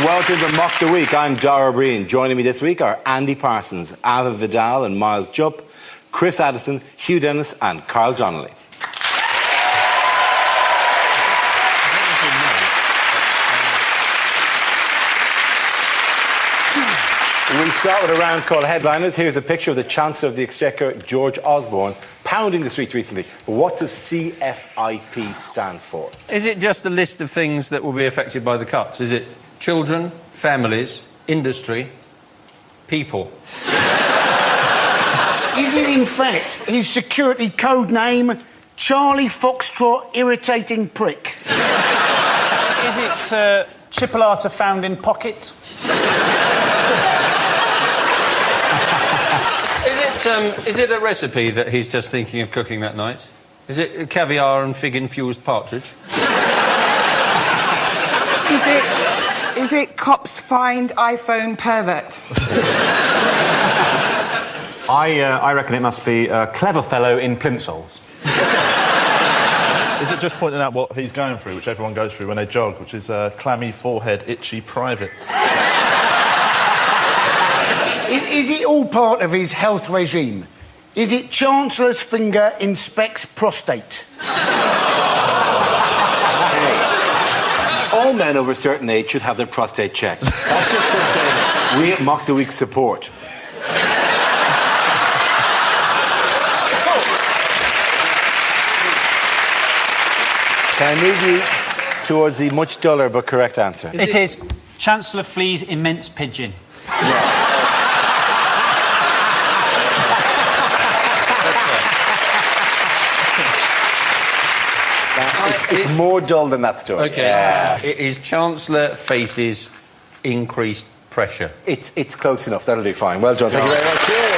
welcome to Mock the Week. I'm Dara Breen. Joining me this week are Andy Parsons, Ava Vidal and Miles Jupp, Chris Addison, Hugh Dennis and Carl Donnelly. We start with a round called Headliners. Here's a picture of the Chancellor of the Exchequer, George Osborne, pounding the streets recently. What does CFIP stand for? Is it just a list of things that will be affected by the cuts? Is it children, families, industry, people? Is it, in fact, his security code name, Charlie Foxtrot Irritating Prick? Is it chipolata found in pocket? Is it a recipe that he's just thinking of cooking that night? Is it caviar and fig-infused partridge? Is it cops find iPhone pervert? I reckon it must be a clever fellow in plimsolls. Is it just pointing out what he's going through, which everyone goes through when they jog, which is clammy forehead, itchy privates? Is it all part of his health regime? Is it Chancellor's finger inspects prostate? Hey, all men over a certain age should have their prostate checked. That's just something we at Mock the Week support. Can I move you towards the much duller but correct answer? It is Chancellor Flea's immense pigeon. Yeah. It's more dull than that story. OK. Yeah. It is Chancellor faces increased pressure. It's close enough. That'll do fine. Well done. Thank you very much. Cheers.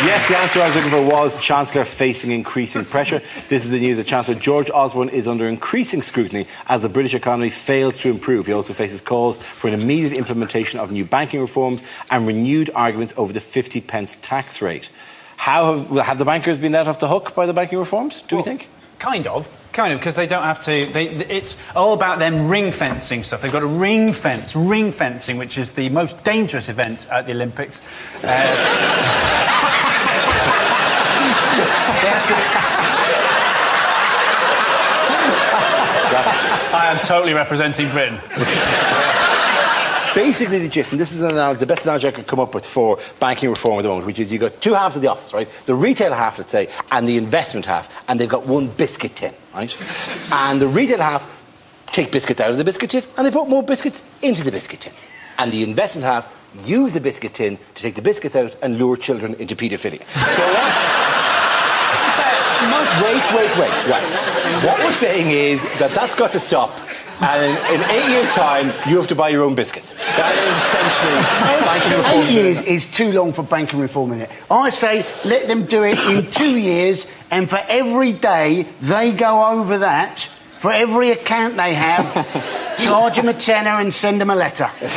Yes, the answer I was looking for was Chancellor facing increasing pressure. This is the news that Chancellor George Osborne is under increasing scrutiny as the British economy fails to improve. He also faces calls for an immediate implementation of new banking reforms and renewed arguments over the 50p tax rate. How have the bankers been let off the hook by the banking reforms, do we think? Kind of, because they don't have to... it's all about them ring-fencing stuff. They've got a ring-fencing, which is the most dangerous event at the Olympics. I am totally representing Britain. Basically, the gist, and this is the best analogy I could come up with for banking reform at the moment, which is you've got two halves of the office, right? The retail half, let's say, and the investment half, and they've got one biscuit tin, right? And the retail half take biscuits out of the biscuit tin, and they put more biscuits into the biscuit tin. And the investment half use the biscuit tin to take the biscuits out and lure children into paedophilia. So wait. Right. What we're saying is that that's got to stop. And in 8 years' time, you have to buy your own biscuits. That is essentially banking reform. 8 years is too long for banking reform in it. I say let them do it in 2 years, and for every day they go over that, for every account they have, charge them a tenner and send them a letter. The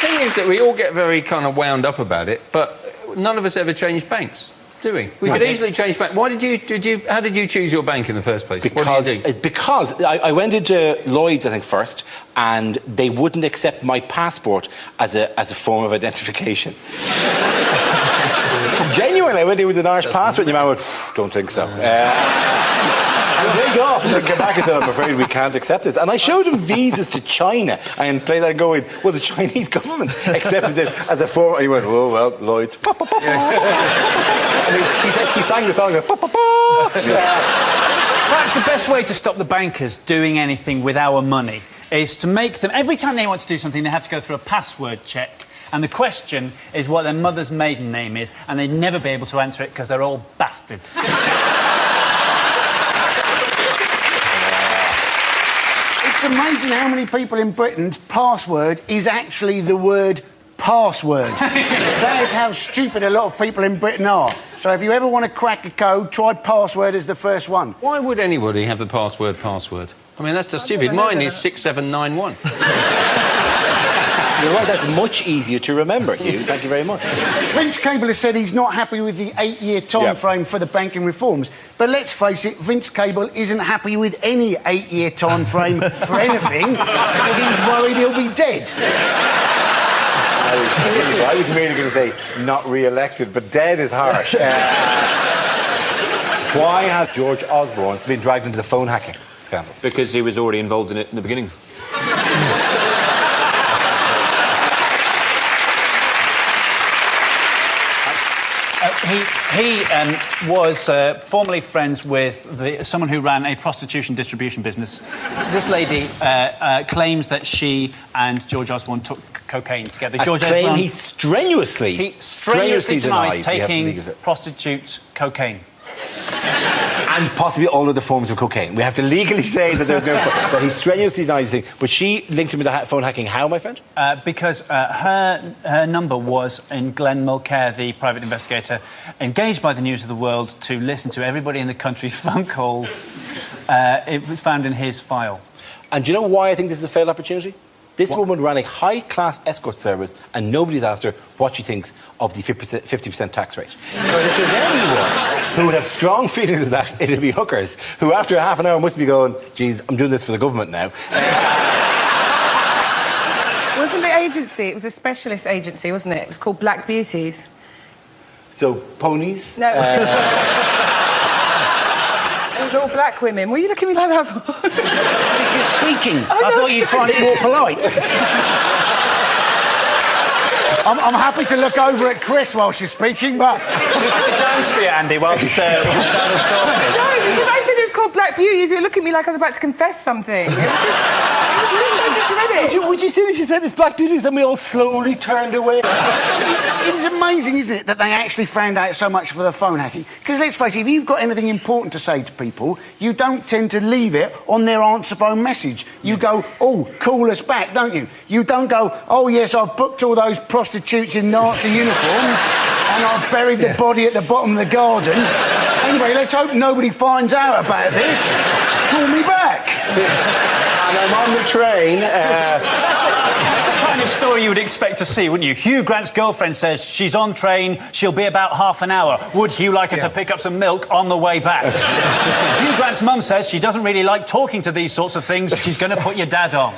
thing is that we all get very kind of wound up about it, but none of us ever change banks. Do we? We could easily change bank. Why how did you choose your bank in the first place? Because I went into Lloyd's, I think, first, and they wouldn't accept my passport as a form of identification. Genuinely, I went in with an Irish passport, and your man went, don't think so. And went off and then came back and said, I'm afraid we can't accept this. And I showed him visas to China and played that going, well, the Chinese government accepted this as a form. And he went, oh, well, Lloyd's. And he sang the song. Perhaps the best way to stop the bankers doing anything with our money is to make them... Every time they want to do something, they have to go through a password check. And the question is what their mother's maiden name is, and they'd never be able to answer it because they're all bastards. It's amazing how many people in Britain's password is actually the word password. That is how stupid a lot of people in Britain are. So if you ever want to crack a code, try password as the first one. Why would anybody have the password? I mean, that's just stupid. Mine is 6791. You're right, that's much easier to remember, Hugh. Thank you very much. Vince Cable has said he's not happy with the 8-year time frame for the banking reforms. But let's face it, Vince Cable isn't happy with any 8-year time frame for anything because he's worried he'll be dead. I was merely going to say not re-elected, but dead is harsh. Why has George Osborne been dragged into the phone hacking scandal? Because he was already involved in it in the beginning. He was formerly friends with someone who ran a prostitution distribution business. This lady claims that she and George Osborne took cocaine together. George Osborne, he strenuously denies taking prostitutes' cocaine. And possibly all other forms of cocaine. We have to legally say that there's no... But he strenuously denies the thing. But she linked him with the phone hacking. How, my friend? Because her number was in Glenn Mulcair, the private investigator, engaged by the News of the World to listen to everybody in the country's phone calls. It was found in his file. And do you know why I think this is a failed opportunity? This woman ran a high-class escort service and nobody's asked her what she thinks of the 50% tax rate. But if there's anyone who would have strong feelings of that, it'd be hookers, who after half an hour must be going, geez, I'm doing this for the government now. Wasn't the agency, it was a specialist agency, wasn't it? It was called Black Beauties. So, ponies? No, it was just... It was all black women. What are you looking at me like that for? Because you're speaking. I thought you'd find it more polite. I'm happy to look over at Chris while she's speaking, but... Dance for you, Andy, whilst I was talking. No, because I said it was called Black Beauties. You look at me like I was about to confess something. I just read it. Would you see if she said it's Black Beauties and we all slowly turned away? It's amazing, isn't it, that they actually found out so much for the phone hacking? Because let's face it, if you've got anything important to say to people, you don't tend to leave it on their answer phone message. You go, oh, call us back, don't you? You don't go, oh, yes, I've booked all those prostitutes in Nazi uniforms and I've buried the body at the bottom of the garden. Anyway, let's hope nobody finds out about this. Call me back. And I'm on the train. That's the kind of story you would expect to see, wouldn't you? Hugh Grant's girlfriend says she's on train, she'll be about half an hour. Would Hugh like her to pick up some milk on the way back? Hugh Grant's mum says she doesn't really like talking to these sorts of things, she's going to put your dad on.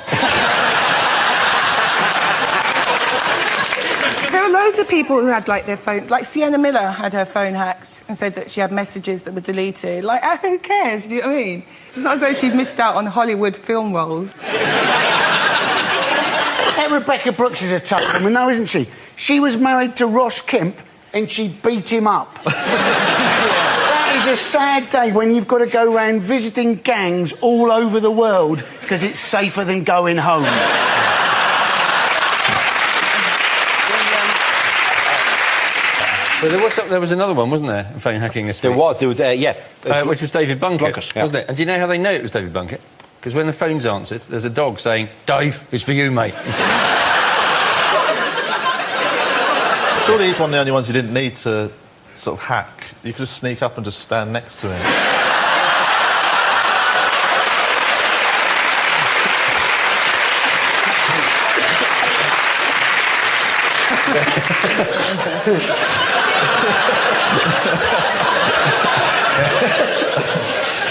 There were loads of people who had, like, their phones... Like, Sienna Miller had her phone hacked and said that she had messages that were deleted. Like, who cares? Do you know what I mean? It's not as though she's missed out on Hollywood film roles. Rebecca Brooks is a tough woman, though, isn't she? She was married to Ross Kemp and she beat him up. That is a sad day when you've got to go around visiting gangs all over the world because it's safer than going home. Well, there was another one, wasn't there, phone hacking this week? There was, which was David Blunkett, yeah. wasn't it? And do you know how they know it was David Blunkett? Because when the phone's answered, there's a dog saying, Dave, it's for you, mate. Surely he's one of the only ones you didn't need to sort of hack. You could just sneak up and just stand next to him.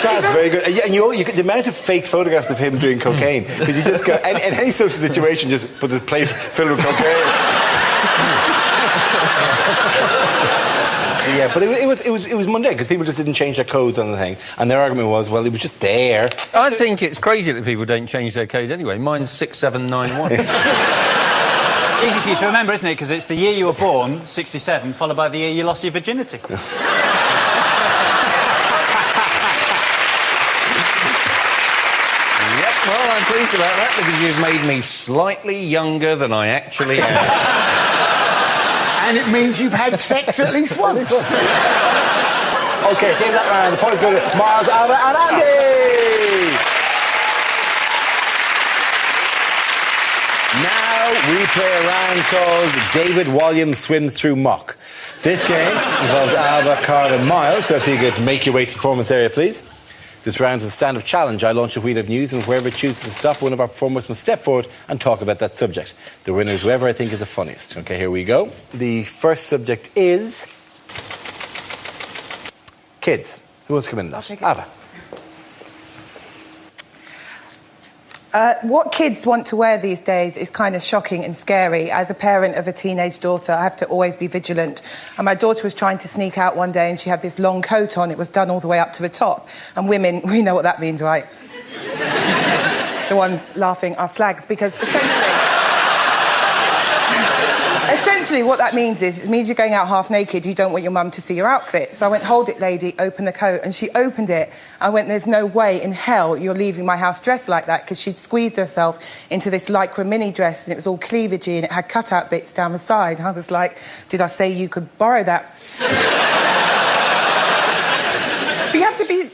That's very good. And the amount of faked photographs of him doing cocaine, because you just go, in any social situation, just put the plate filled with cocaine. Yeah, but it was mundane, because people just didn't change their codes on the thing. And their argument was, well, it was just there. I think it's crazy that people don't change their code anyway. Mine's 6791. It's easy for you to remember, isn't it? Because it's the year you were born, 67, followed by the year you lost your virginity. Well, I'm pleased about that because you've made me slightly younger than I actually am. And it means you've had sex at least once. OK, game that round. The points go to Miles, Albert and Andy! Now we play a round called David Williams Swims Through Muck. This game involves Alba, Carl and Miles, so if you could make your way to the performance area, please. This round is a stand-up challenge. I launch a wheel of news, and whoever chooses to stop, one of our performers must step forward and talk about that subject. The winner is whoever I think is the funniest. OK, here we go. The first subject is... kids. Who wants to come in on that? Ava. What kids want to wear these days is kind of shocking and scary. As a parent of a teenage daughter, I have to always be vigilant. And my daughter was trying to sneak out one day and she had this long coat on. It was done all the way up to the top. And women, we know what that means, right? The ones laughing are slags, because essentially what that means is, it means you're going out half naked, you don't want your mum to see your outfit. So I went, hold it, lady, open the coat. And she opened it. I went, there's no way in hell you're leaving my house dressed like that, because she'd squeezed herself into this lycra mini dress and it was all cleavagey and it had cut-out bits down the side. I was like, did I say you could borrow that? But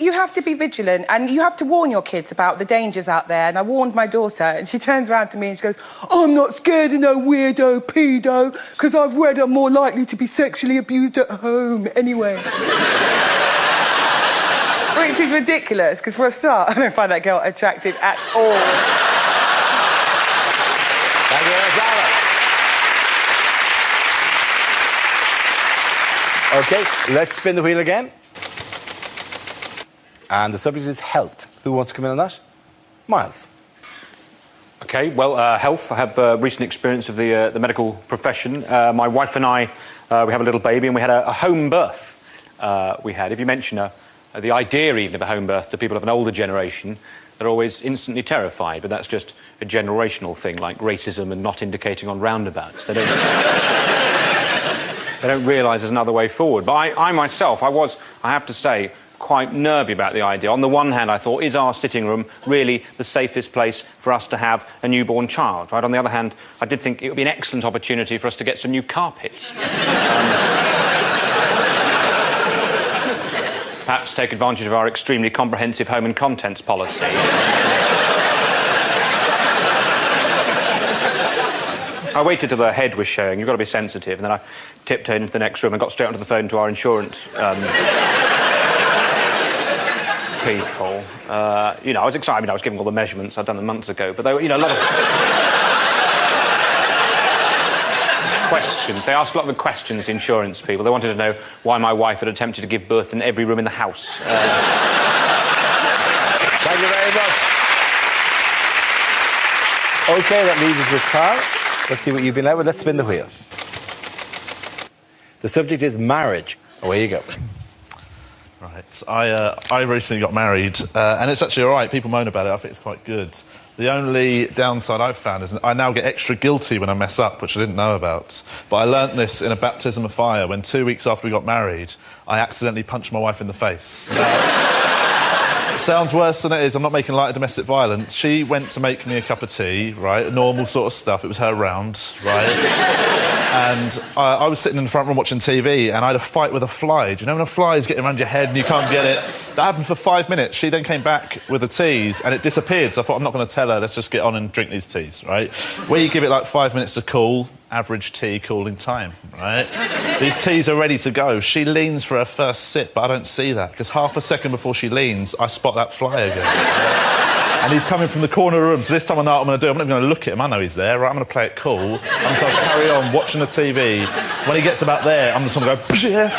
you have to be vigilant, and you have to warn your kids about the dangers out there. And I warned my daughter, and she turns around to me and she goes, I'm not scared of no weirdo pedo, because I've read I'm more likely to be sexually abused at home anyway. Which is ridiculous, because for a start, I don't find that girl attractive at all. Thank you, Ava. OK, let's spin the wheel again. And the subject is health. Who wants to come in on that? Miles. OK, well, health. I have recent experience of the medical profession. My wife and I, we have a little baby, and we had a home birth. If you mention the idea even of a home birth to people of an older generation, they're always instantly terrified, but that's just a generational thing, like racism and not indicating on roundabouts. They don't realise there's another way forward. But I myself, I have to say, quite nervy about the idea. On the one hand, I thought, is our sitting room really the safest place for us to have a newborn child, right? On the other hand, I did think it would be an excellent opportunity for us to get some new carpets. Perhaps take advantage of our extremely comprehensive home and contents policy. I waited till the head was showing. You've got to be sensitive. And then I tiptoed into the next room and got straight onto the phone to our insurance people. I was excited. I mean, I was giving all the measurements. I'd done them months ago. But they were, a lot of questions. They asked a lot of questions, the insurance people. They wanted to know why my wife had attempted to give birth in every room in the house. Thank you very much. OK, that leaves us with Carl. Let's see what you've been out with. Let's spin the wheel. The subject is marriage. Away you go. Right, I recently got married, and it's actually all right. People moan about it. I think it's quite good. The only downside I've found is I now get extra guilty when I mess up, which I didn't know about. But I learnt this in a baptism of fire when 2 weeks after we got married, I accidentally punched my wife in the face. It sounds worse than it is. I'm not making light of domestic violence. She went to make me a cup of tea, right? Normal sort of stuff. It was her round, right? And I was sitting in the front room watching TV, and I had a fight with a fly. Do you know when a fly is getting around your head and you can't get it? That happened for 5 minutes. She then came back with the teas, and it disappeared. So I thought, I'm not going to tell her. Let's just get on and drink these teas, right? Where you give it like 5 minutes to cool, average tea cooling time, right? These teas are ready to go. She leans for her first sip, but I don't see that, because half a second before she leans, I spot that fly again. And he's coming from the corner of the room, so this time I know what I'm going to do. I'm not even going to look at him. I know he's there, right? I'm going to play it cool. And so I'll carry on watching the TV. When he gets about there, I'm just going to go, right?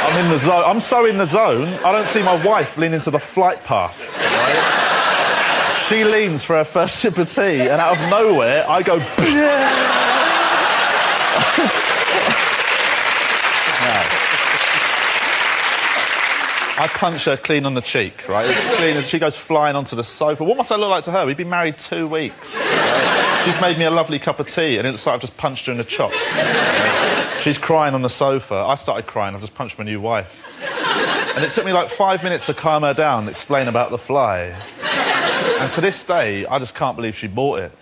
I'm in the zone. I'm so in the zone, I don't see my wife lean into the flight path, right? She leans for her first sip of tea, and out of nowhere, I go, I punch her clean on the cheek, right? It's clean as she goes flying onto the sofa. What must I look like to her? We've been married 2 weeks. Right? She's made me a lovely cup of tea, and it looks like I've just punched her in the chops. Right? She's crying on the sofa. I started crying. I've just punched my new wife. And it took me like 5 minutes to calm her down and explain about the fly. And to this day, I just can't believe she bought it.